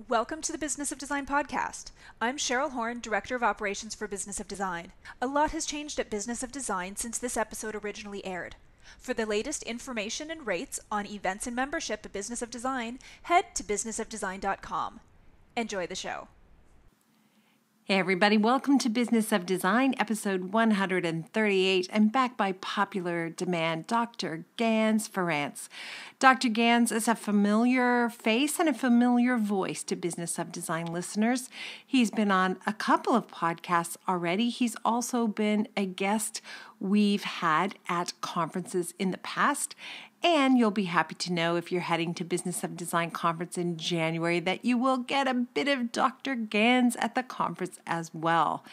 Welcome to the Business of Design podcast. I'm Cheryl Horn, Director of Operations for Business of Design. A lot has changed at Business of Design since this episode originally aired. For the latest information and rates on events and membership at Business of Design, head to businessofdesign.com. Enjoy the show. Hey everybody, welcome to Business of Design, episode 138, and back by popular demand, Dr. Ganz Ferrance. Dr. Ganz is a familiar face and a familiar voice to Business of Design listeners. He's been on a couple of podcasts already. He's also been a guest we've had at conferences in the past. And you'll be happy to know if you're heading to Business of Design conference in January that you will get a bit of Dr. Ganz at the conference as well.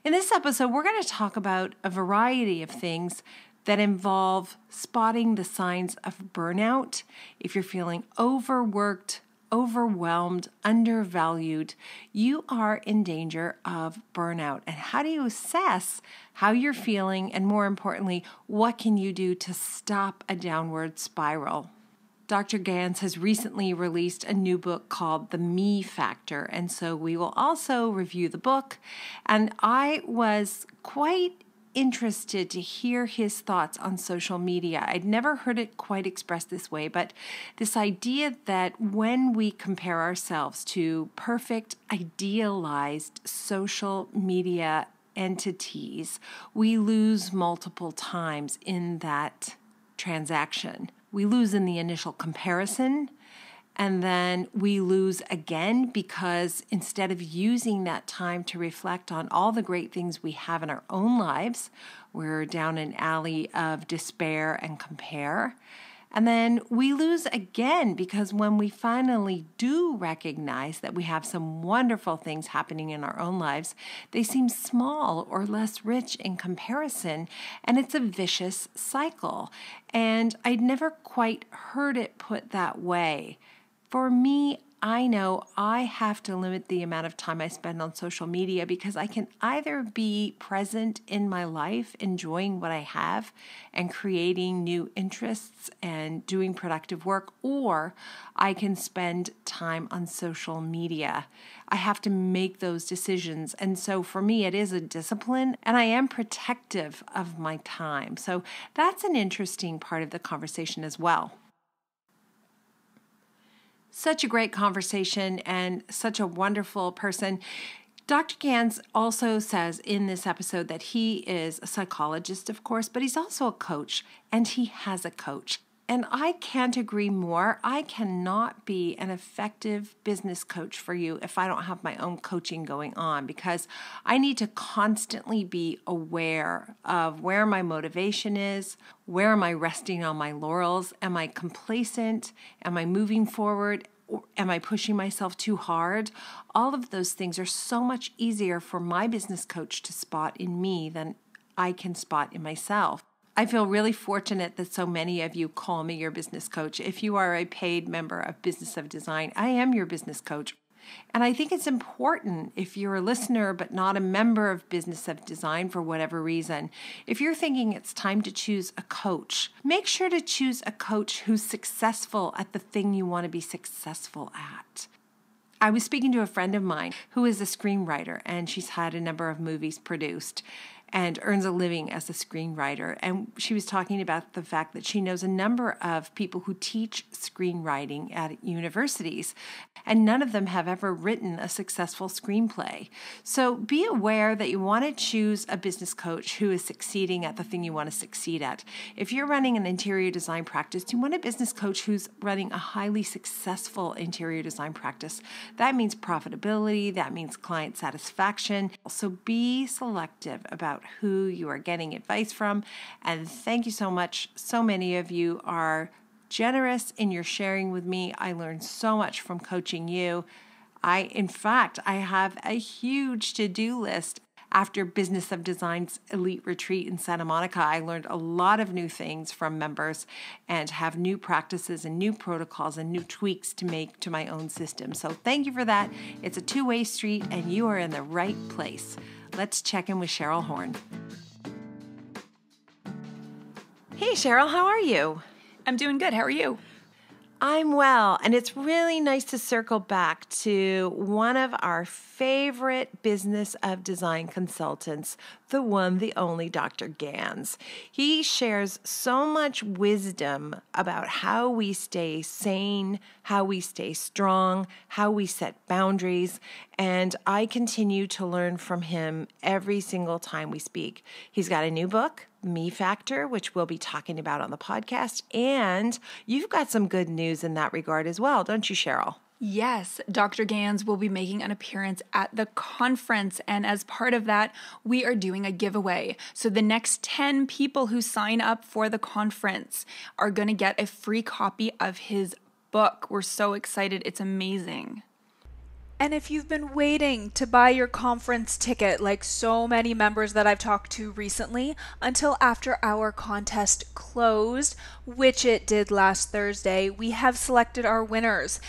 In this episode, we're going to talk about a variety of things that involve spotting the signs of burnout. If you're feeling overworked, overwhelmed, undervalued, you are in danger of burnout. And how do you assess how you're feeling? And more importantly, what can you do to stop a downward spiral? Dr. Ganz has recently released a new book called The Me Factor. And so we will also review the book. And I was quite interested to hear his thoughts on social media. I'd never heard it quite expressed this way, but this idea that when we compare ourselves to perfect, idealized social media entities, we lose multiple times in that transaction. We lose in the initial comparison, and then we lose again because instead of using that time to reflect on all the great things we have in our own lives, we're down an alley of despair and compare. And then we lose again because when we finally do recognize that we have some wonderful things happening in our own lives, they seem small or less rich in comparison, and it's a vicious cycle. And I'd never quite heard it put that way. For me, I know I have to limit the amount of time I spend on social media because I can either be present in my life, enjoying what I have and creating new interests and doing productive work, or I can spend time on social media. I have to make those decisions. And so for me, it is a discipline, and I am protective of my time. So that's an interesting part of the conversation as well. Such a great conversation and such a wonderful person. Dr. Ganz also says in this episode that he is a psychologist, of course, but he's also a coach, and he has a coach. And I can't agree more. I cannot be an effective business coach for you if I don't have my own coaching going on, because I need to constantly be aware of where my motivation is, where am I resting on my laurels, am I complacent, am I moving forward, or am I pushing myself too hard? All of those things are so much easier for my business coach to spot in me than I can spot in myself. I feel really fortunate that so many of you call me your business coach. If you are a paid member of Business of Design, I am your business coach. And I think it's important if you're a listener but not a member of Business of Design for whatever reason, if you're thinking it's time to choose a coach, make sure to choose a coach who's successful at the thing you want to be successful at. I was speaking to a friend of mine who is a screenwriter, and she's had a number of movies produced and earns a living as a screenwriter. And she was talking about the fact that she knows a number of people who teach screenwriting at universities, and none of them have ever written a successful screenplay. So be aware that you want to choose a business coach who is succeeding at the thing you want to succeed at. If you're running an interior design practice, you want a business coach who's running a highly successful interior design practice. That means profitability, that means client satisfaction. So be selective about who you are getting advice from. And thank you so much. So many of you are generous in your sharing with me. I learned so much from coaching you. In fact, I have a huge to-do list. After Business of Design's Elite Retreat in Santa Monica, I learned a lot of new things from members and have new practices and new protocols and new tweaks to make to my own system. So thank you for that. It's a two-way street, and you are in the right place. Let's check in with Cheryl Horn. Hey, Cheryl, how are you? I'm doing good. How are you? I'm well, and it's really nice to circle back to one of our favorite business of design consultants, the one, the only Dr. Ganz. He shares so much wisdom about how we stay sane, how we stay strong, how we set boundaries, and I continue to learn from him every single time we speak. He's got a new book, Me Factor, which we'll be talking about on the podcast. And you've got some good news in that regard as well, don't you, Cheryl? Yes, Dr. Ganz will be making an appearance at the conference, and as part of that, we are doing a giveaway. So the next 10 people who sign up for the conference are going to get a free copy of his book. We're so excited. It's amazing. And if you've been waiting to buy your conference ticket, like so many members that I've talked to recently, until after our contest closed, which it did last Thursday, we have selected our winners.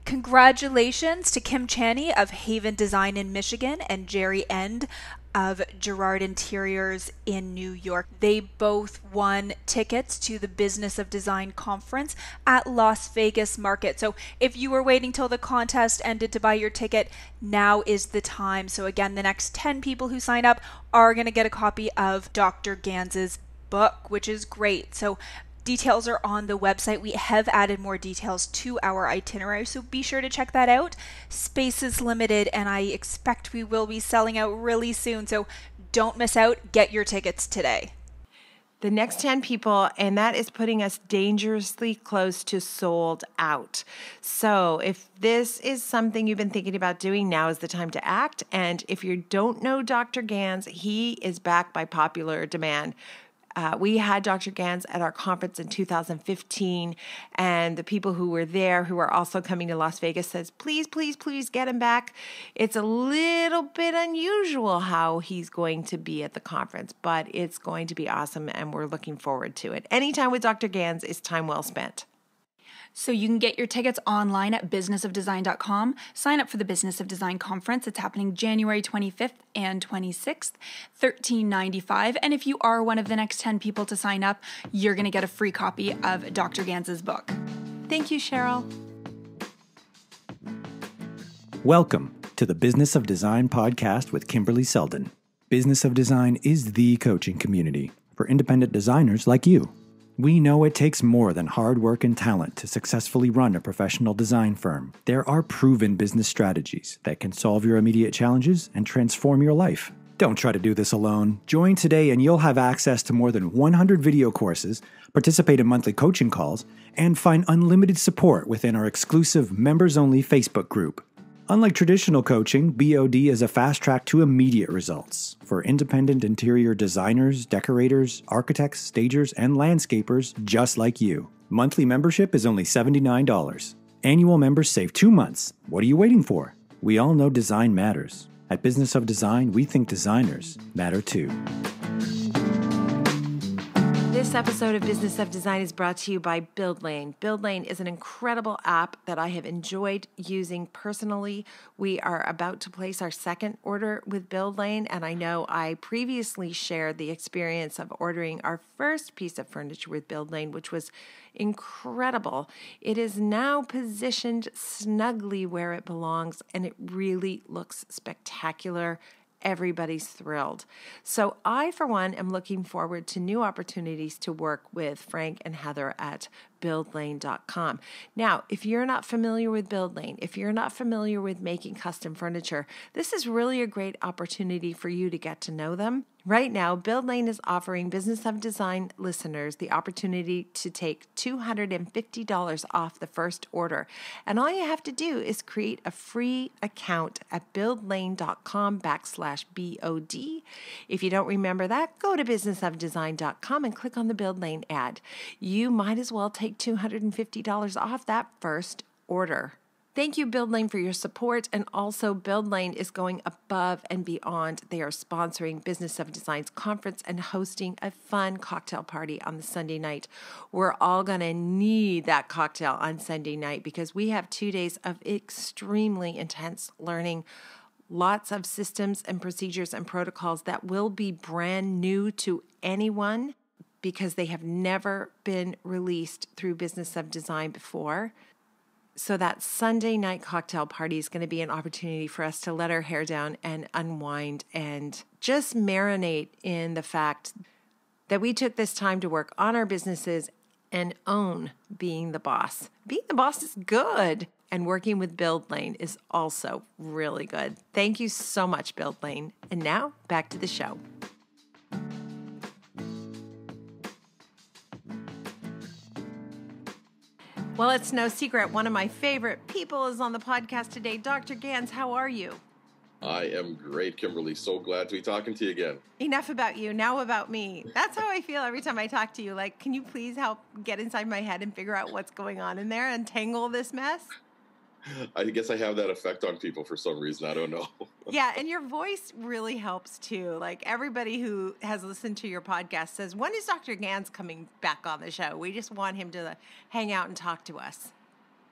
Congratulations to Kim Chaney of Haven Design in Michigan and Jerry End of Gerard Interiors in New York. They both won tickets to the Business of Design conference at Las Vegas Market. So if you were waiting till the contest ended to buy your ticket, now is the time. So again, the next 10 people who sign up are going to get a copy of Dr. Ganz's book, which is great. So details are on the website. We have added more details to our itinerary, so be sure to check that out. Space is limited, and I expect we will be selling out really soon, so don't miss out. Get your tickets today. The next 10 people, and that is putting us dangerously close to sold out. So if this is something you've been thinking about doing, now is the time to act. And if you don't know Dr. Ganz, he is back by popular demand. We had Dr. Ganz at our conference in 2015, and the people who were there, who are also coming to Las Vegas, says, please, please, please get him back. It's a little bit unusual how he's going to be at the conference, but it's going to be awesome, and we're looking forward to it. Anytime with Dr. Ganz is time well spent. So you can get your tickets online at businessofdesign.com. Sign up for the Business of Design conference. It's happening January 25th and 26th, $13.95. And if you are one of the next 10 people to sign up, you're going to get a free copy of Dr. Ganz's book. Thank you, Cheryl. Welcome to the Business of Design podcast with Kimberley Selden. Business of Design is the coaching community for independent designers like you. We know it takes more than hard work and talent to successfully run a professional design firm. There are proven business strategies that can solve your immediate challenges and transform your life. Don't try to do this alone. Join today and you'll have access to more than 100 video courses, participate in monthly coaching calls, and find unlimited support within our exclusive members-only Facebook group. Unlike traditional coaching, BOD is a fast track to immediate results for independent interior designers, decorators, architects, stagers, and landscapers just like you. Monthly membership is only $79. Annual members save 2 months. What are you waiting for? We all know design matters. At Business of Design, we think designers matter too. This episode of Business of Design is brought to you by BuildLane. BuildLane is an incredible app that I have enjoyed using personally. We are about to place our second order with BuildLane, and I know I previously shared the experience of ordering our first piece of furniture with BuildLane, which was incredible. It is now positioned snugly where it belongs, and it really looks spectacular. Everybody's thrilled. So I, for one, am looking forward to new opportunities to work with Frank and Heather at buildlane.com. Now, if you're not familiar with BuildLane, if you're not familiar with making custom furniture, this is really a great opportunity for you to get to know them. Right now, BuildLane is offering Business of Design listeners the opportunity to take $250 off the first order. And all you have to do is create a free account at buildlane.com/BOD. If you don't remember that, go to businessofdesign.com and click on the BuildLane ad. You might as well take $250 off that first order. Thank you, BuildLane, for your support. And also, BuildLane is going above and beyond. They are sponsoring Business of Design's conference and hosting a fun cocktail party on the Sunday night. We're all going to need that cocktail on Sunday night because we have 2 days of extremely intense learning. Lots of systems and procedures and protocols that will be brand new to anyone. because they have never been released through Business of Design before. So that Sunday night cocktail party is going to be an opportunity for us to let our hair down and unwind and just marinate in the fact that we took this time to work on our businesses and own being the boss. Being the boss is good. And working with Build Lane is also really good. Thank you so much, Build Lane. And now back to the show. Well, it's no secret. One of my favorite people is on the podcast today. Dr. Ganz, how are you? I am great, Kimberley. So glad to be talking to you again. Enough about you, now about me. That's how I feel every time I talk to you. Like, can you please help get inside my head and figure out what's going on in there and tangle this mess? I guess I have that effect on people for some reason. I don't know. Yeah, and your voice really helps too. Like everybody who has listened to your podcast says, when is Dr. Ganz coming back on the show? We just want him to hang out and talk to us.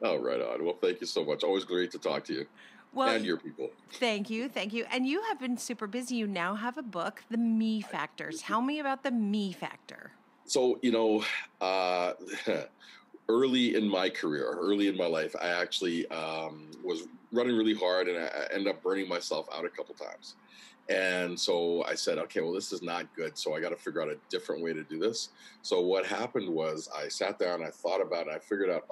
Oh, right on. Well, thank you so much. Always great to talk to you. Well, and your people. Thank you. Thank you. And you have been super busy. You now have a book, The Me Factor. Tell me about the Me Factor. So, early in my career, early in my life, I actually was running really hard, and I ended up burning myself out a couple times. And so I said, okay, well, this is not good. So I got to figure out a different way to do this. So what happened was I sat down, I thought about it, I figured out,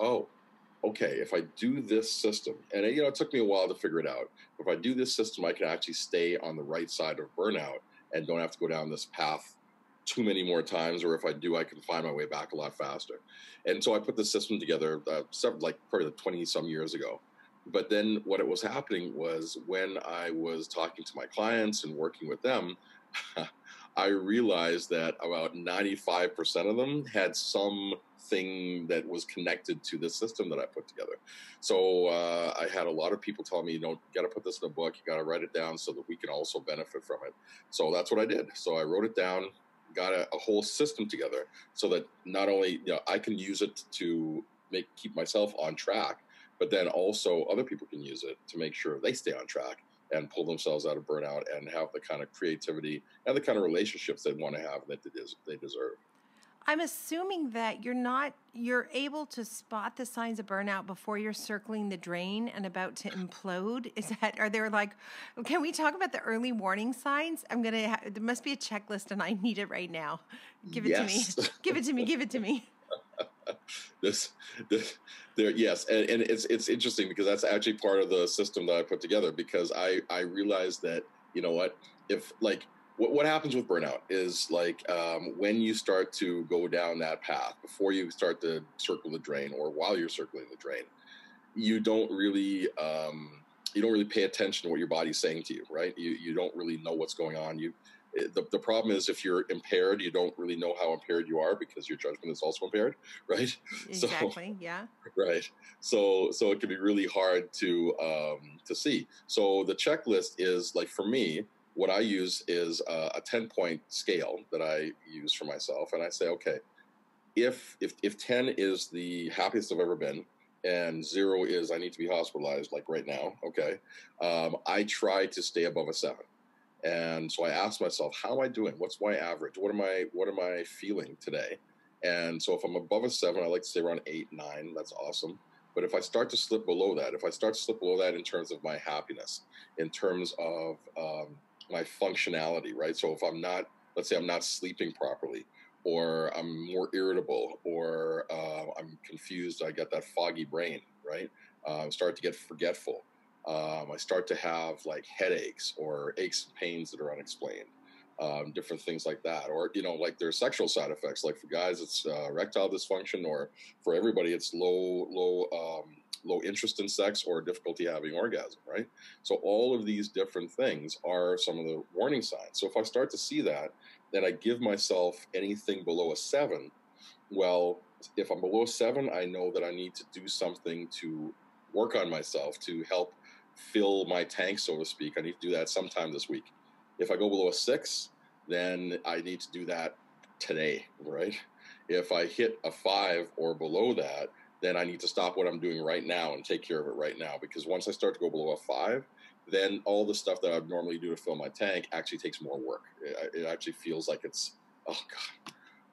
okay, if I do this system, and it took me a while to figure it out. If I do this system, I can actually stay on the right side of burnout and don't have to go down this path too many more times, or if I do, I can find my way back a lot faster. And so I put this system together probably 20 some years ago. But then what was happening was when I was talking to my clients and working with them, I realized that about 95% of them had something that was connected to the system that I put together. So I had a lot of people telling me, you got to put this in a book, you got to write it down so that we can also benefit from it. So that's what I did. So I wrote it down, got a whole system together so that not only I can use it to keep myself on track, but then also other people can use it to make sure they stay on track and pull themselves out of burnout and have the kind of creativity and the kind of relationships they want to have that they deserve. I'm assuming that you're able to spot the signs of burnout before you're circling the drain and about to implode. Can we talk about the early warning signs? There must be a checklist and I need it right now. Give it to me. Give it to me. Give it to me. Yes. And it's interesting because that's actually part of the system that I put together, because I realized that, what happens with burnout is when you start to go down that path, before you start to circle the drain or while you're circling the drain, you don't really pay attention to what your body's saying to you, right? You don't really know what's going on. The problem is if you're impaired, you don't really know how impaired you are because your judgment is also impaired, right? Exactly. Yeah. Right. So it can be really hard to see. So the checklist is for me, what I use is a 10-point scale that I use for myself. And I say, okay, if 10 is the happiest I've ever been and 0 is I need to be hospitalized right now, okay, I try to stay above a 7. And so I ask myself, how am I doing? What's my average? What am I feeling today? And so if I'm above a 7, I like to stay around 8, 9. That's awesome. But if I start to slip below that, in terms of my happiness, in terms of my functionality, right? So if let's say I'm not sleeping properly, or I'm more irritable, or I'm confused, I got that foggy brain, right? Start to get forgetful. I start to have headaches or aches and pains that are unexplained, different things like that. Or, there's sexual side effects. For guys, it's erectile dysfunction, or for everybody, it's low interest in sex or difficulty having orgasm, right? So all of these different things are some of the warning signs. So if I start to see that, then I give myself anything below a 7. Well, if I'm below a 7, I know that I need to do something to work on myself to help fill my tank, so to speak. I need to do that sometime this week. If I go below a 6, then I need to do that today, right? If I hit a 5 or below that, then I need to stop what I'm doing right now and take care of it right now. Because once I start to go below a 5, then all the stuff that I would normally do to fill my tank actually takes more work. It actually feels like it's, oh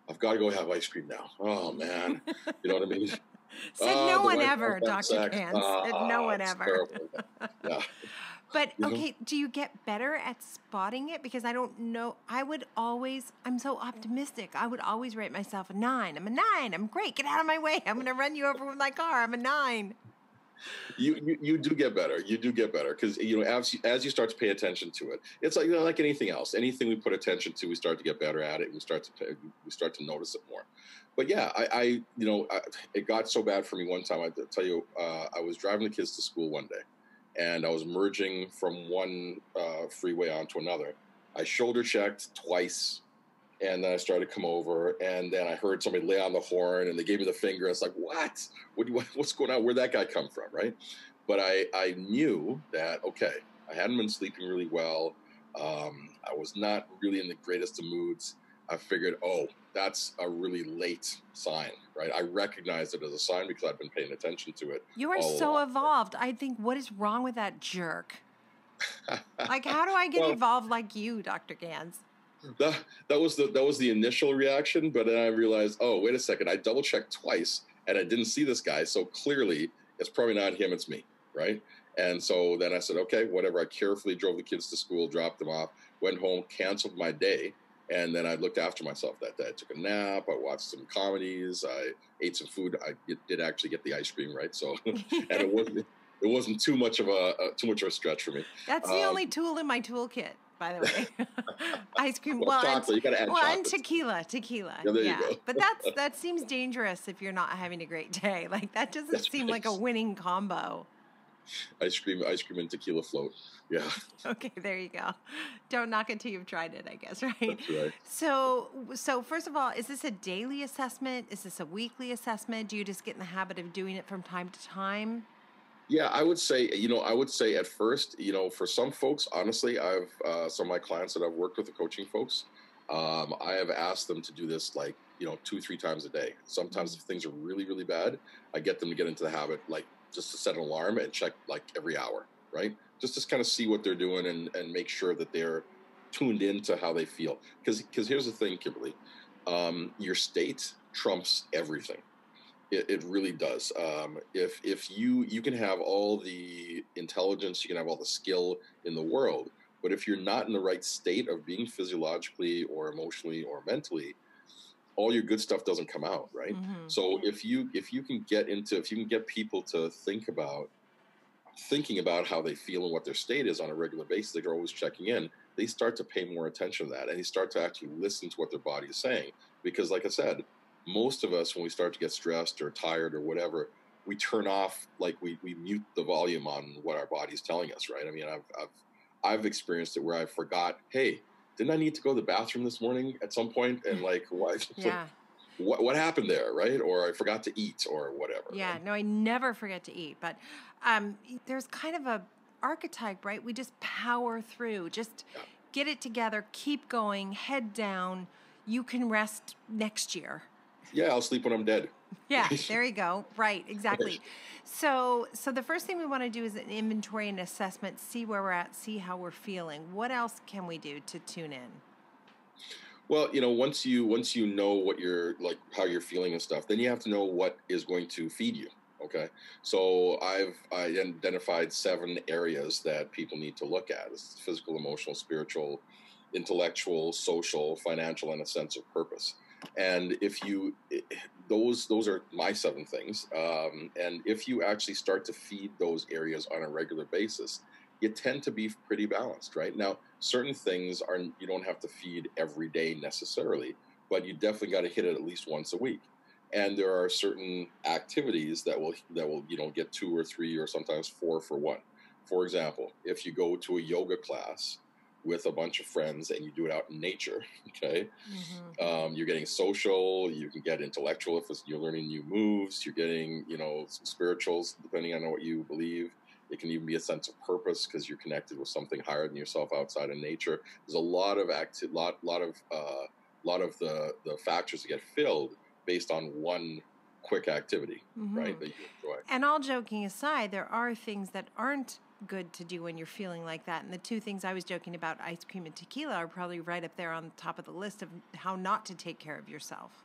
God, I've got to go have ice cream now. Oh man, you know what I mean? Said no the one White ever, House had Dr. sex. Gans. Said no one It's ever. terrible. Yeah. But You know? okay, do you get better at spotting it? Because I don't know. I'm so optimistic. I would always rate myself a 9. I'm a 9. I'm great. Get out of my way. I'm going to run you over with my car. I'm a 9. You do get better. You do get better because as you start to pay attention to it, it's like like anything else. Anything we put attention to, we start to get better at it. And we start to notice it more. But yeah, it got so bad for me one time. I tell you, I was driving the kids to school one day, and I was merging from one freeway onto another. I shoulder checked twice. And then I started to come over, and then I heard somebody lay on the horn, and they gave me the finger. It's like, what's going on? Where'd that guy come from, right? But I knew that, okay, I hadn't been sleeping really well. I was not really in the greatest of moods. I figured, that's a really late sign, right? I recognized it as a sign because I'd been paying attention to it. You are so evolved. I think, what is wrong with that jerk? Like, how do I get evolved like you, Dr. Gans? That was the initial reaction, but then I realized, wait a second, I double checked twice and I didn't see this guy, so clearly it's probably not him, it's me, right? And so then I said, okay, whatever. I carefully drove the kids to school, dropped them off, went home, canceled my day, and then I looked after myself that day. I took a nap, I watched some comedies, I ate some food. I did actually get the ice cream, right? So, and it wasn't too much of a stretch for me. That's the only tool in my toolkit, by the way. Ice cream. Chocolate. You got to add chocolate. And tequila. Yeah, there you go. But that seems dangerous if you're not having a great day. Like, that doesn't seem like a winning combo. Ice cream and tequila float. Yeah. Okay, there you go. Don't knock it till you've tried it, I guess, right? That's right. So first of all, is this a daily assessment? Is this a weekly assessment? Do you just get in the habit of doing it from time to time? Yeah, I would say at first, for some folks, honestly, I've some of my clients that I've worked with, the coaching folks, I have asked them to do this 2-3 times a day. Sometimes if things are really, really bad, I get them to get into the habit, just to set an alarm and check every hour, right? Just to kind of see what they're doing and make sure that they're tuned into how they feel. Because here's the thing, Kimberly, your state trumps everything. It really does. If you can have all the intelligence, you can have all the skill in the world, but if you're not in the right state of being physiologically or emotionally or mentally, all your good stuff doesn't come out, right? Mm-hmm. So if you can get people to thinking about how they feel and what their state is on a regular basis, they're always checking in, they start to pay more attention to that, and they start to actually listen to what their body is saying. Because like I said, most of us, when we start to get stressed or tired or whatever, we turn off, we mute the volume on what our body's telling us, right? I mean, I've experienced it where I forgot, hey, didn't I need to go to the bathroom this morning at some point? And what happened there, right? Or I forgot to eat or whatever. Yeah, right? No, I never forget to eat. But there's kind of a archetype, right? We just power through, get it together, keep going, head down. You can rest next year. Yeah, I'll sleep when I'm dead. Yeah, there you go. Right, exactly. So the first thing we want to do is an inventory and assessment, see where we're at, see how we're feeling. What else can we do to tune in? Well, once you know what you're how you're feeling and stuff, then you have to know what is going to feed you. Okay. So I identified 7 areas that people need to look at. It's physical, emotional, spiritual, intellectual, social, financial, and a sense of purpose. And those are my 7 things. And if you actually start to feed those areas on a regular basis, you tend to be pretty balanced, right? Now, certain things you don't have to feed every day necessarily, but you definitely got to hit it at least once a week. And there are certain activities that will get 2 or 3 or sometimes 4 for 1. For example, if you go to a yoga class with a bunch of friends and you do it out in nature, okay, mm-hmm. You're getting social, you can get intellectual if you're learning new moves, you're getting, some spirituals, depending on what you believe. It can even be a sense of purpose because you're connected with something higher than yourself outside of nature. There's a lot of the factors that get filled based on one quick activity, mm-hmm. right, that you enjoy. And all joking aside, there are things that aren't good to do when you're feeling like that. And the two things I was joking about, ice cream and tequila, are probably right up there on the top of the list of how not to take care of yourself.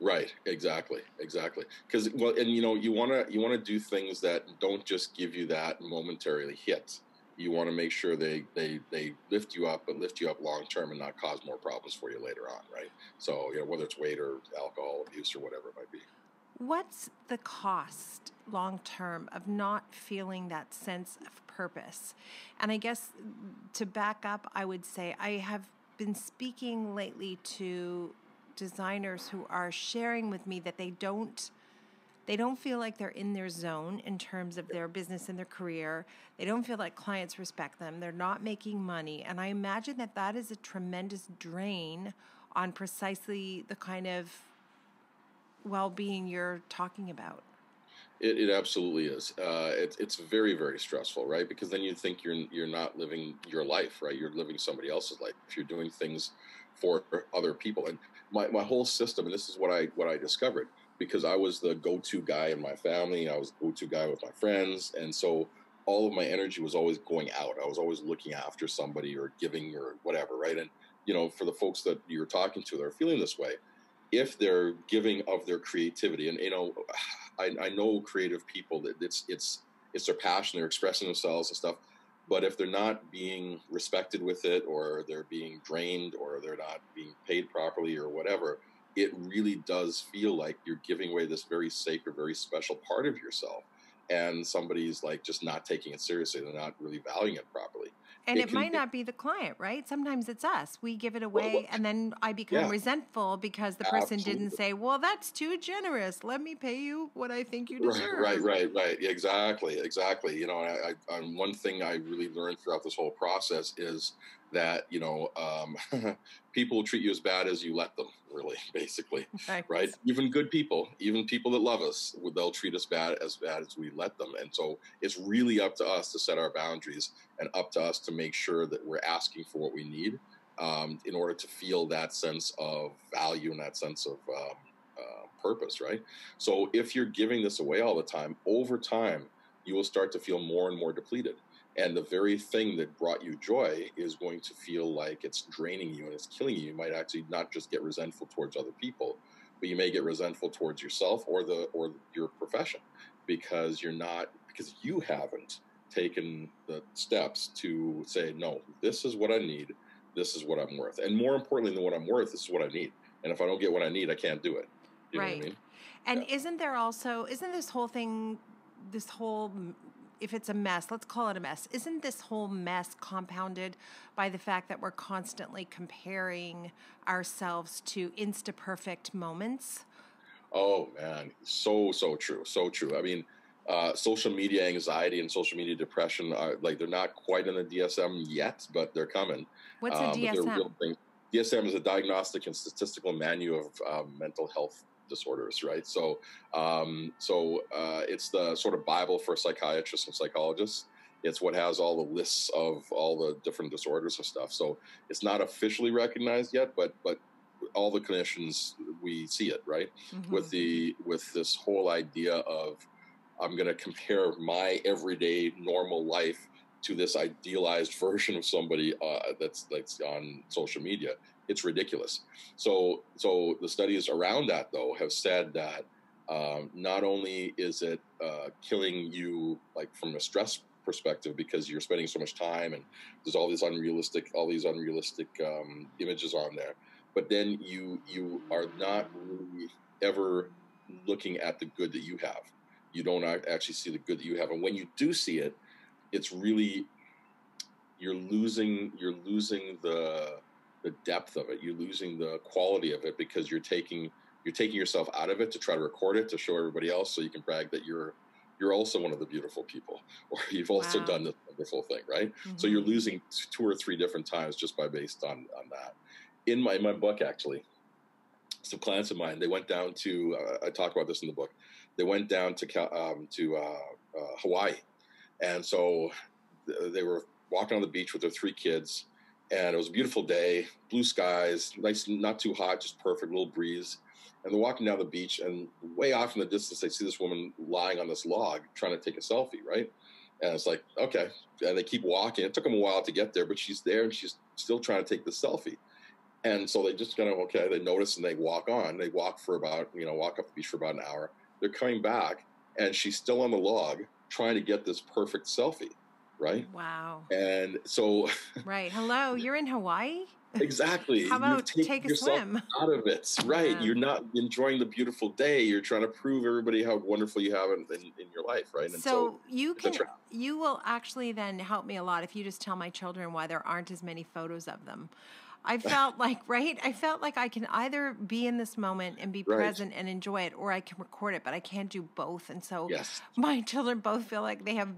Right. Exactly. Because, well, and you want to do things that don't just give you that momentarily hit. You want to make sure they lift you up, but lift you up long term and not cause more problems for you later on. Right. So, whether it's weight or alcohol abuse or whatever it might be. What's the cost long term of not feeling that sense of purpose? And I guess to back up, I would say I have been speaking lately to designers who are sharing with me that they don't feel like they're in their zone in terms of their business and their career. They don't feel like clients respect them. They're not making money. And I imagine that is a tremendous drain on precisely the kind of well-being you're talking about. It absolutely is. It's very, very stressful, right? Because then you think you're not living your life, right? You're living somebody else's life. If you're doing things for other people, and my whole system, and this is what I discovered, because I was the go-to guy in my family. I was the go-to guy with my friends, and so all of my energy was always going out. I was always looking after somebody or giving or whatever, right? And for the folks that you're talking to that are feeling this way, if they're giving of their creativity, and I know creative people that it's their passion, they're expressing themselves and stuff, but if they're not being respected with it, or they're being drained, or they're not being paid properly or whatever, it really does feel like you're giving away this very sacred, very special part of yourself, and somebody's like just not taking it seriously. They're not really valuing it properly. And it might not be the client, right? Sometimes it's us. We give it away, and then I become resentful because the person didn't say, well, that's too generous. Let me pay you what I think you deserve. Right. Exactly. And one thing I really learned throughout this whole process is that, people will treat you as bad as you let them, really, basically. Right? Even good people, even people that love us, they'll treat us bad as we let them. And so it's really up to us to set our boundaries, and up to us to make sure that we're asking for what we need, in order to feel that sense of value and that sense of purpose, right? So if you're giving this away all the time, over time, you will start to feel more and more depleted. And the very thing that brought you joy is going to feel like it's draining you and it's killing you. You might actually not just get resentful towards other people, but you may get resentful towards yourself or your profession, because you haven't taken the steps to say, no, this is what I need. This is what I'm worth. And more importantly than what I'm worth, this is what I need. And if I don't get what I need, I can't do it. You know what I mean? And isn't this whole thing, if it's a mess, let's call it a mess, isn't this whole mess compounded by the fact that we're constantly comparing ourselves to insta-perfect moments? Oh, man. So true. So true. I mean, social media anxiety and social media depression are they're not quite in the DSM yet, but they're coming. What's a DSM? DSM is a diagnostic and statistical manual of mental health disorders, right? So it's the sort of Bible for psychiatrists and psychologists. It's what has all the lists of all the different disorders and stuff. So it's not officially recognized yet, but all the clinicians, we see it, right? Mm-hmm. With this whole idea of, I'm going to compare my everyday normal life to this idealized version of somebody that's on social media. It's ridiculous. So the studies around that, though, have said that not only is it killing you from a stress perspective, because you're spending so much time and there's all these unrealistic images on there, but then you are not really ever looking at the good that you have. You don't actually see the good that you have, and when you do see it, it's really, you're losing the depth of it. You're losing the quality of it, because you're taking yourself out of it to try to record it, to show everybody else, so you can brag that you're also one of the beautiful people, or you've also done this wonderful thing, right? Mm-hmm. So you're losing 2 or 3 different times just based on that. In my book, actually, some clients of mine, they went down to, I talk about this in the book, they went down to Hawaii. And so they were walking on the beach with their 3 kids, and it was a beautiful day, blue skies, nice, not too hot, just perfect, little breeze. And they're walking down the beach, and way off in the distance, they see this woman lying on this log trying to take a selfie, right? And it's like, okay. And they keep walking. It took them a while to get there, but she's there and she's still trying to take the selfie. And so they just kind of, okay, they notice and they walk on. They walk for about, walk up the beach for about an hour. They're coming back and she's still on the log trying to get this perfect selfie, right? Wow. And so... Right. Hello, you're in Hawaii? Exactly. How about take a swim? Out of it, right? Yeah. You're not enjoying the beautiful day. You're trying to prove everybody how wonderful you have in your life, right? And so you will actually then help me a lot if you just tell my children why there aren't as many photos of them. I felt like, right? I felt like I can either be in this moment and be present and enjoy it, or I can record it, but I can't do both. And so my children both feel like they have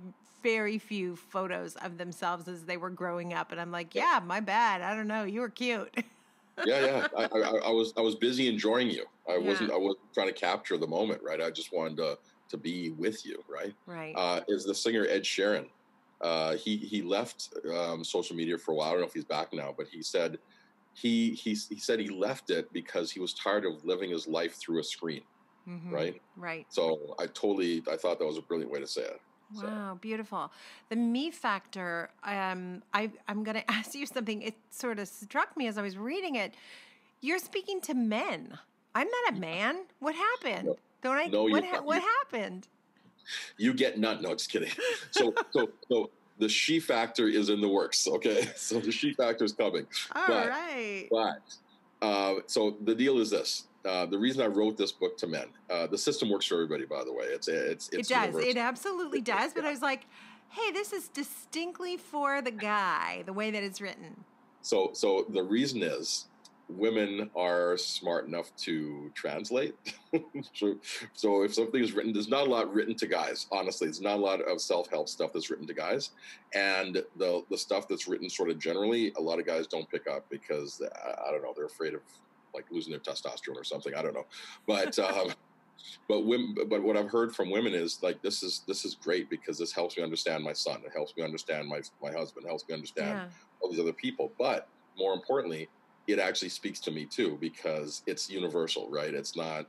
very few photos of themselves as they were growing up. And I'm like, yeah, my bad. I don't know. You were cute. Yeah. I was busy enjoying you. I wasn't trying to capture the moment, right? I just wanted to be with you, right? Right. Is the singer Ed Sheeran. He left social media for a while. I don't know if he's back now, but he said he said he left it because he was tired of living his life through a screen, right? Right. So I thought that was a brilliant way to say it. Wow, beautiful. The me factor, I'm going to ask you something. It sort of struck me as I was reading it. You're speaking to men. I'm not a man. What happened? What happened? You get none. No, just kidding. So the she factor is in the works. Okay. So the she factor is coming. All right. But so the deal is this. The reason I wrote this book to men, the system works for everybody, by the way. It does. Universal. It absolutely does. But I was like, hey, this is distinctly for the guy, the way that it's written. So the reason is women are smart enough to translate. So if something is written, there's not a lot written to guys. Honestly, there's not a lot of self-help stuff that's written to guys. And the stuff that's written sort of generally, a lot of guys don't pick up because, I don't know, they're afraid of like losing their testosterone or something. I don't know. But but what I've heard from women is like, this is great because this helps me understand my son. It helps me understand my husband. It helps me understand all these other people. But more importantly, it actually speaks to me too, because it's universal, right? It's not,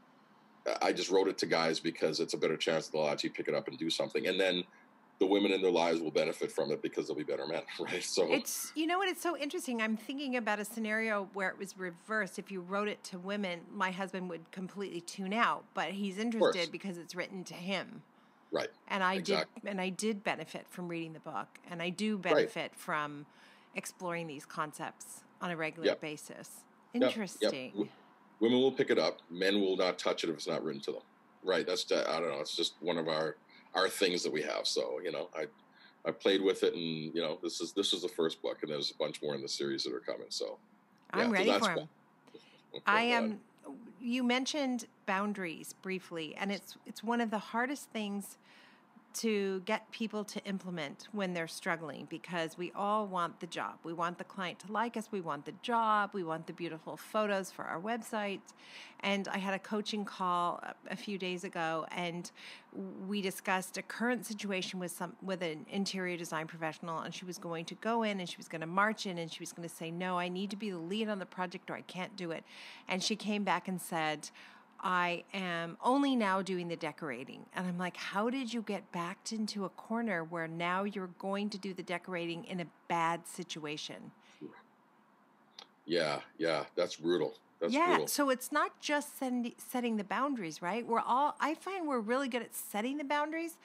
I just wrote it to guys because it's a better chance they'll actually pick it up and do something. And then the women in their lives will benefit from it because they'll be better men, right? So it's, you know what, it's so interesting. I'm thinking about a scenario where it was reversed. If you wrote it to women, my husband would completely tune out, but he's interested because it's written to him. Right. And I did benefit from reading the book, and I do benefit from exploring these concepts on a regular basis. Interesting. Yep. Women will pick it up. Men will not touch it if it's not written to them. Right. That's, I don't know. It's just one of our things that we have. So, I played with it, and, this is the first book, and there's a bunch more in the series that are coming. So I'm ready for them. I am. You mentioned boundaries briefly, and it's one of the hardest things to get people to implement when they're struggling, because we all want the job. We want the client to like us. We want the job. We want the beautiful photos for our website. And I had a coaching call a few days ago, and we discussed a current situation with an interior design professional, and she was going to go in and she was going to march in and she was going to say, no, I need to be the lead on the project or I can't do it. And she came back and said, I am only now doing the decorating. And I'm like, how did you get backed into a corner where now you're going to do the decorating in a bad situation? Yeah, that's brutal. Brutal. So it's not just setting the boundaries, right? I find we're really good at setting the boundaries.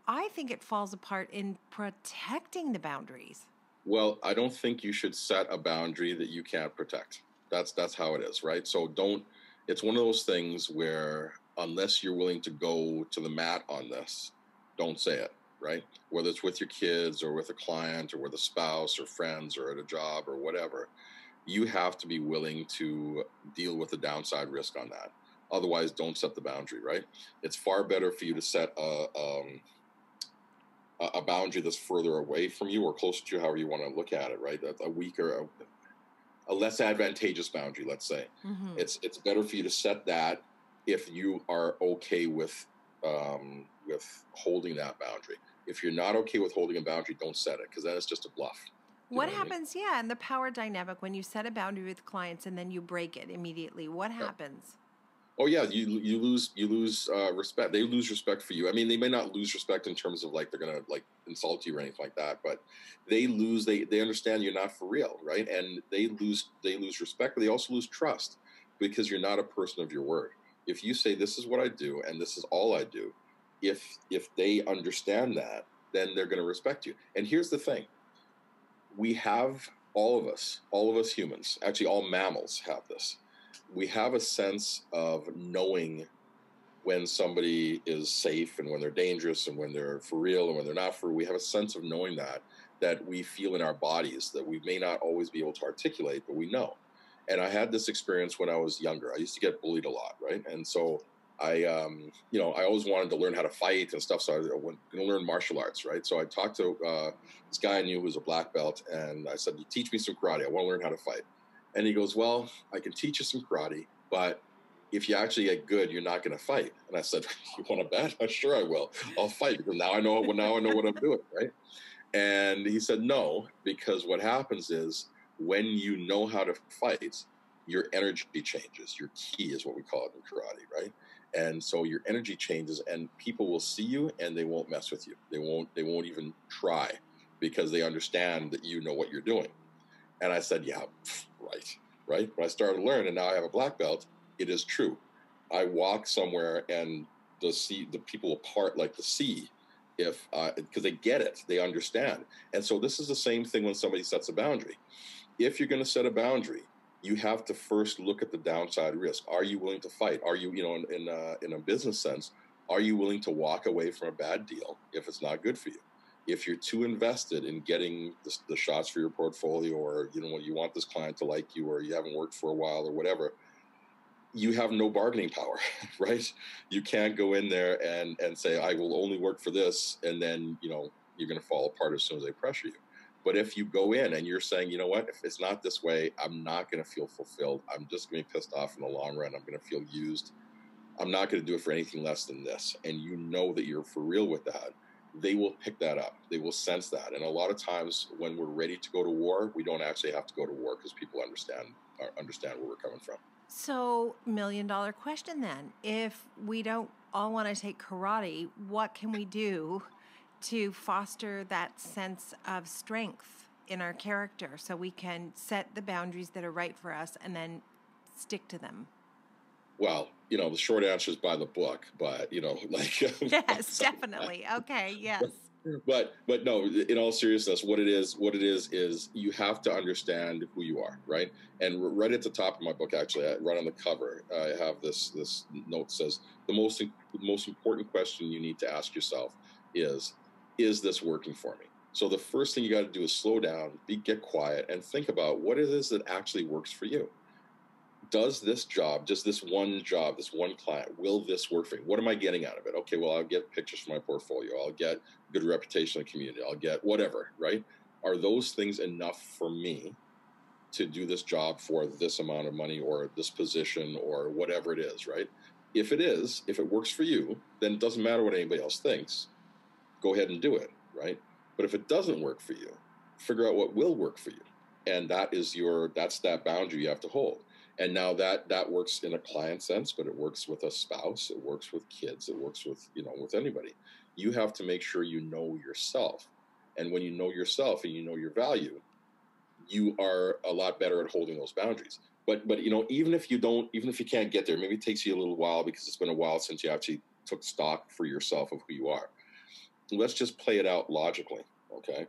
I think it falls apart in protecting the boundaries. Well, I don't think you should set a boundary that you can't protect. That's how it is, right? So it's one of those things where unless you're willing to go to the mat on this, don't say it, right? Whether it's with your kids or with a client or with a spouse or friends or at a job or whatever, you have to be willing to deal with the downside risk on that. Otherwise, don't set the boundary, right? It's far better for you to set a boundary that's further away from you or closer to you, however you want to look at it, right? A weaker, a less advantageous boundary, let's say. Mm-hmm. It's better for you to set that if you are okay with holding that boundary. If you're not okay with holding a boundary, don't set it, because then it's just a bluff. What happens, in the power dynamic when you set a boundary with clients and then you break it immediately? What happens? Oh yeah, you lose respect. They lose respect for you. I mean, they may not lose respect in terms of like they're gonna like insult you or anything like that, but they understand you're not for real, right? And they lose respect, but they also lose trust because you're not a person of your word. If you say this is what I do and this is all I do, if they understand that, then they're going to respect you. And here's the thing: we have all of us humans, actually all mammals have this. We have a sense of knowing when somebody is safe and when they're dangerous and when they're for real and when they're not for real. We have a sense of knowing that we feel in our bodies that we may not always be able to articulate, but we know. And I had this experience when I was younger. I used to get bullied a lot, right? And so I always wanted to learn how to fight and stuff. So I went going to learn martial arts, right? So I talked to this guy I knew who was a black belt, and I said, "You teach me some karate. I want to learn how to fight." And he goes, "Well, I can teach you some karate, but if you actually get good, you're not going to fight." And I said, "You want to bet? Sure, I will. I'll fight because now I know what I'm doing, right?" And he said, "No, because what happens is when you know how to fight, your energy changes. Your ki is what we call it in karate, right? And so your energy changes, and people will see you and they won't mess with you. They won't even try because they understand that you know what you're doing." And I said, "Yeah, right." When I started to learn, and now I have a black belt, it is true. I walk somewhere and the people will part like the sea if because they get it, they understand. And so this is the same thing when somebody sets a boundary. If you're going to set a boundary, you have to first look at the downside risk. Are you willing to fight? Are you, in a business sense, are you willing to walk away from a bad deal if it's not good for you? If you're too invested in getting the shots for your portfolio, or you want this client to like you, or you haven't worked for a while, or whatever, you have no bargaining power, right? You can't go in there and say, "I will only work for this," and then you're going to fall apart as soon as they pressure you. But if you go in and you're saying, "You know what, if it's not this way, I'm not going to feel fulfilled. I'm just going to be pissed off in the long run. I'm going to feel used. I'm not going to do it for anything less than this." And you know that you're for real with that, they will pick that up. They will sense that. And a lot of times when we're ready to go to war, we don't actually have to go to war because people understand where we're coming from. So, $1 million question then. If we don't all want to take karate, what can we do to foster that sense of strength in our character so we can set the boundaries that are right for us and then stick to them? Well, the short answer is by the book, but Yes, definitely. Okay, yes. But no, in all seriousness, what it is you have to understand who you are, right? And right at the top of my book, actually, right on the cover, I have this note says the most important question you need to ask yourself is this working for me? So the first thing you got to do is slow down, get quiet, and think about what it is that actually works for you. Does this job, just this one client, will this work for me? What am I getting out of it? Okay, well, I'll get pictures for my portfolio. I'll get good reputation in the community. I'll get whatever, right? Are those things enough for me to do this job for this amount of money or this position or whatever it is, right? If it works for you, then it doesn't matter what anybody else thinks. Go ahead and do it, right? But if it doesn't work for you, figure out what will work for you. And that's that boundary you have to hold. And now that works in a client sense, but it works with a spouse, it works with kids, it works with, with anybody. You have to make sure you know yourself. And when you know yourself and you know your value, you are a lot better at holding those boundaries. But even if you can't get there, maybe it takes you a little while because it's been a while since you actually took stock for yourself of who you are. Let's just play it out logically, okay?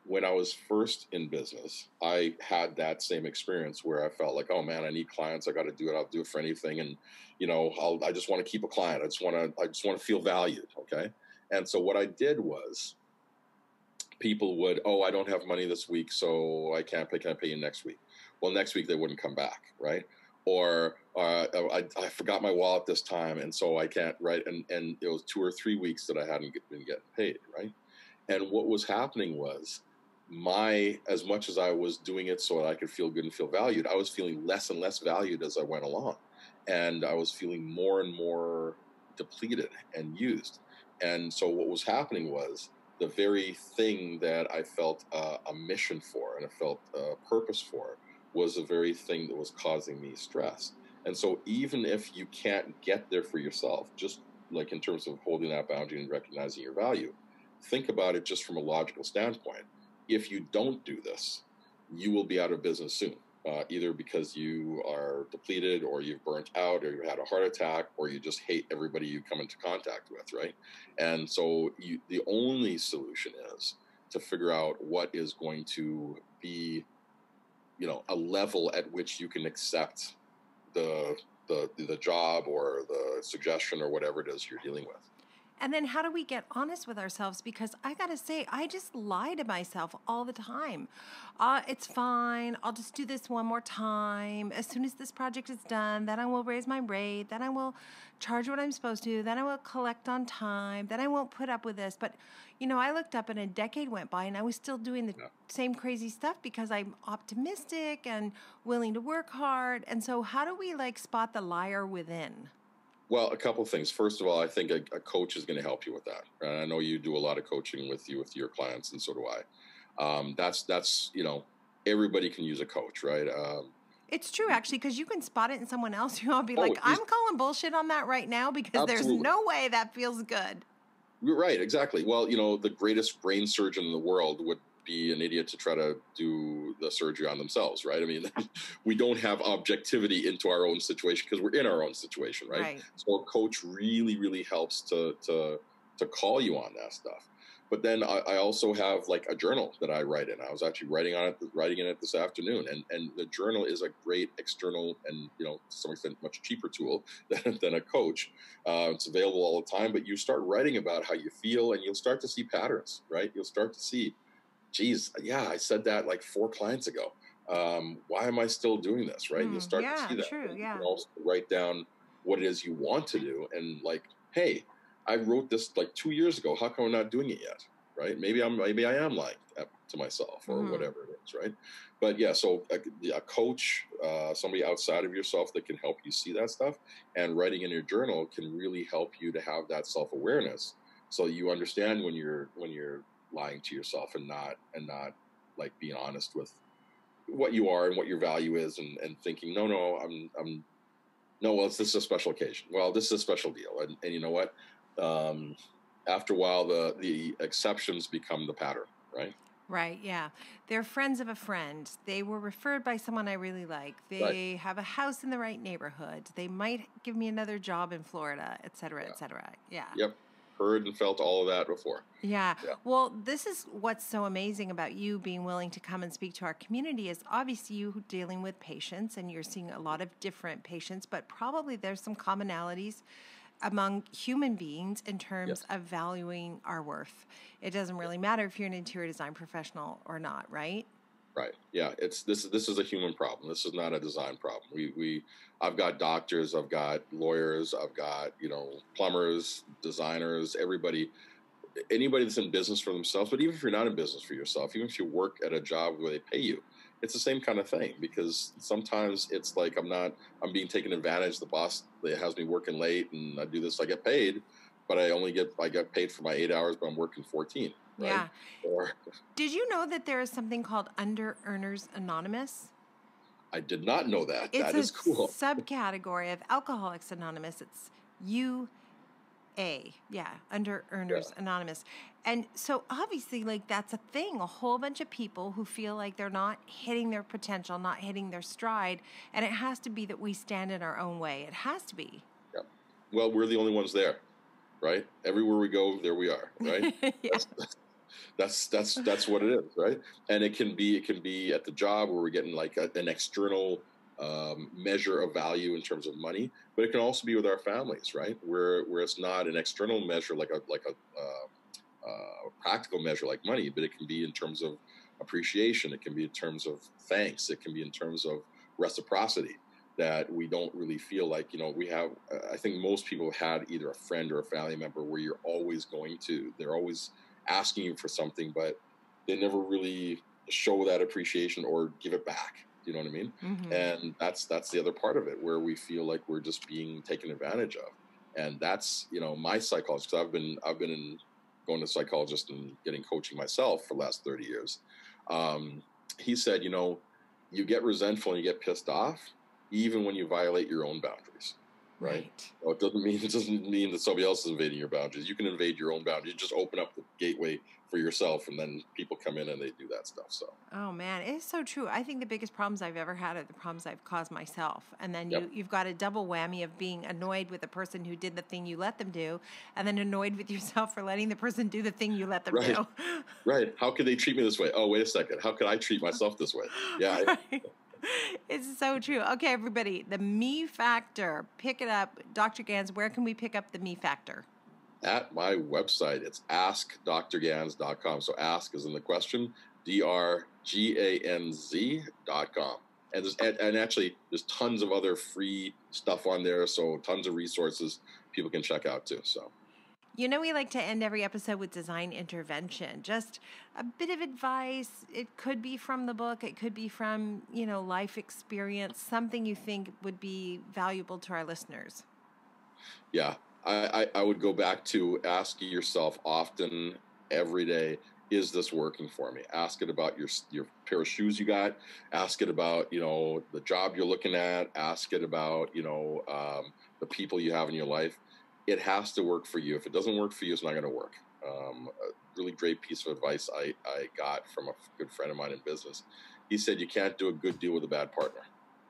When I was first in business, I had that same experience where I felt like, oh man, I need clients. I got to do it. I'll do it for anything. And, I just want to keep a client. I just want to feel valued. Okay. And so what I did was people would, "Oh, I don't have money this week, so I can't pay. Can I pay you next week?" Well, next week they wouldn't come back. Right. Or I forgot my wallet this time, and so I can't. Right. And it was 2 or 3 weeks that I hadn't been getting paid. Right. And what was happening was as much as I was doing it so that I could feel good and feel valued, I was feeling less and less valued as I went along. And I was feeling more and more depleted and used. And so what was happening was the very thing that I felt a mission for and I felt a purpose for was the very thing that was causing me stress. And so even if you can't get there for yourself, just like in terms of holding that boundary and recognizing your value, think about it just from a logical standpoint. If you don't do this, you will be out of business soon, either because you are depleted or you've burnt out or you had a heart attack or you just hate everybody you come into contact with, right? And so the only solution is to figure out what is going to be, a level at which you can accept the job or the suggestion or whatever it is you're dealing with. And then how do we get honest with ourselves? Because I got to say, I just lie to myself all the time. It's fine. I'll just do this one more time. As soon as this project is done, then I will raise my rate. Then I will charge what I'm supposed to. Then I will collect on time. Then I won't put up with this. But, I looked up and a decade went by and I was still doing the same crazy stuff because I'm optimistic and willing to work hard. And so how do we spot the liar within? Well, a couple of things. First of all, I think a coach is going to help you with that. And I know you do a lot of coaching with your clients, and so do I. That's everybody can use a coach, right? It's true, actually, because you can spot it in someone else. I'll be like, I'm calling bullshit on that right now because there's no way that feels good. You're right, exactly. Well, the greatest brain surgeon in the world would be an idiot to try to do the surgery on themselves, right? I mean, we don't have objectivity into our own situation because we're in our own situation, right? So a coach really, really helps to call you on that stuff. But then I also have a journal that I write in. I was actually writing in it this afternoon, and the journal is a great external and to some extent much cheaper tool than a coach. It's available all the time, but you start writing about how you feel, and you'll start to see patterns, right? You'll start to see, geez, yeah, I said that 4 clients ago. Why am I still doing this, right? You'll start to see that. True, You can also write down what it is you want to do and hey, I wrote this 2 years ago. How come I'm not doing it yet, right? Maybe I am lying to myself or whatever it is, right? But yeah, so a coach, somebody outside of yourself that can help you see that stuff, and writing in your journal can really help you to have that self-awareness, so you understand when you're lying to yourself and not being honest with what you are and what your value is, and thinking, well, this is a special occasion. Well, this is a special deal. And you know what? After a while, the exceptions become the pattern, right? Right, yeah. They're friends of a friend. They were referred by someone I really like. They have a house in the right neighborhood. They might give me another job in Florida, et cetera, et cetera. Yeah. Yep. Heard and felt all of that before. Yeah. Well, this is what's so amazing about you being willing to come and speak to our community is obviously you dealing with patients and you're seeing a lot of different patients, but probably there's some commonalities among human beings in terms of valuing our worth. It doesn't really matter if you're an interior design professional or not, right? Right. Yeah. This is a human problem. This is not a design problem. I've got doctors, I've got lawyers, I've got, plumbers, designers, anybody that's in business for themselves. But even if you're not in business for yourself, even if you work at a job where they pay you, it's the same kind of thing, because sometimes it's I'm being taken advantage. The boss that has me working late and I do this, I get paid, but I get paid for my 8 hours, but I'm working 14. Right? Yeah. Did you know that there is something called Under Earners Anonymous? I did not know that. It's that is cool. Subcategory of Alcoholics Anonymous. It's UA. Yeah, Under Earners Anonymous. And so obviously, that's a thing. A whole bunch of people who feel like they're not hitting their potential, not hitting their stride. And it has to be that we stand in our own way. It has to be. Yeah. Well, we're the only ones there, right? Everywhere we go, there we are, right? That's what it is, right? And it can be at the job where we're getting an external measure of value in terms of money, but it can also be with our families, right? Where it's not an external measure like a practical measure like money, but it can be in terms of appreciation. It can be in terms of thanks. It can be in terms of reciprocity, that we don't really feel like, we have, I think most people have had either a friend or a family member where they're always asking you for something, but they never really show that appreciation or give it back. You know what I mean? Mm-hmm. And that's the other part of it, where we feel like we're just being taken advantage of. And that's, my psychologist, because I've been going to a psychologist and getting coaching myself for the last 30 years. He said, you get resentful and you get pissed off, even when you violate your own boundaries. Right. Well, it doesn't mean that somebody else is invading your boundaries. You can invade your own boundaries. You just open up the gateway for yourself, and then people come in and they do that stuff. So. Oh man, it's so true. I think the biggest problems I've ever had are the problems I've caused myself. And then you've got a double whammy of being annoyed with the person who did the thing you let them do, and then annoyed with yourself for letting the person do the thing you let them do. Right. How could they treat me this way? Oh, wait a second. How could I treat myself this way? Yeah. Right. It's so true. Okay, everybody, the me factor. Pick it up. Dr. Ganz, where can we pick up the me factor? At my website. It's askdrgans.com. So ask is in the question, DRGANZ.com. And actually, there's tons of other free stuff on there. So tons of resources people can check out too. So. You know, we like to end every episode with design intervention, just a bit of advice. It could be from the book. It could be from, life experience, something you think would be valuable to our listeners. Yeah, I would go back to asking yourself often, every day, is this working for me? Ask it about your pair of shoes you got. Ask it about, the job you're looking at. Ask it about, the people you have in your life. It has to work for you. If it doesn't work for you, it's not going to work. A really great piece of advice I got from a good friend of mine in business. He said, you can't do a good deal with a bad partner.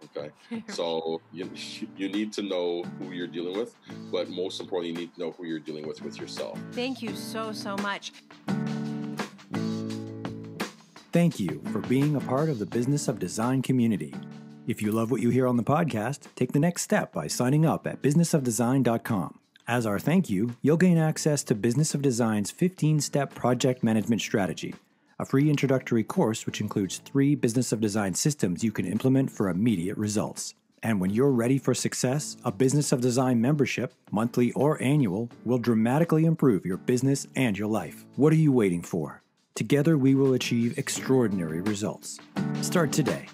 Okay. So you need to know who you're dealing with, but most importantly, you need to know who you're dealing with yourself. Thank you so much. Thank you for being a part of the Business of Design community. If you love what you hear on the podcast, take the next step by signing up at businessofdesign.com. As our thank you, you'll gain access to Business of Design's 15-step project management strategy, a free introductory course which includes 3 Business of Design systems you can implement for immediate results. And when you're ready for success, a Business of Design membership, monthly or annual, will dramatically improve your business and your life. What are you waiting for? Together we will achieve extraordinary results. Start today.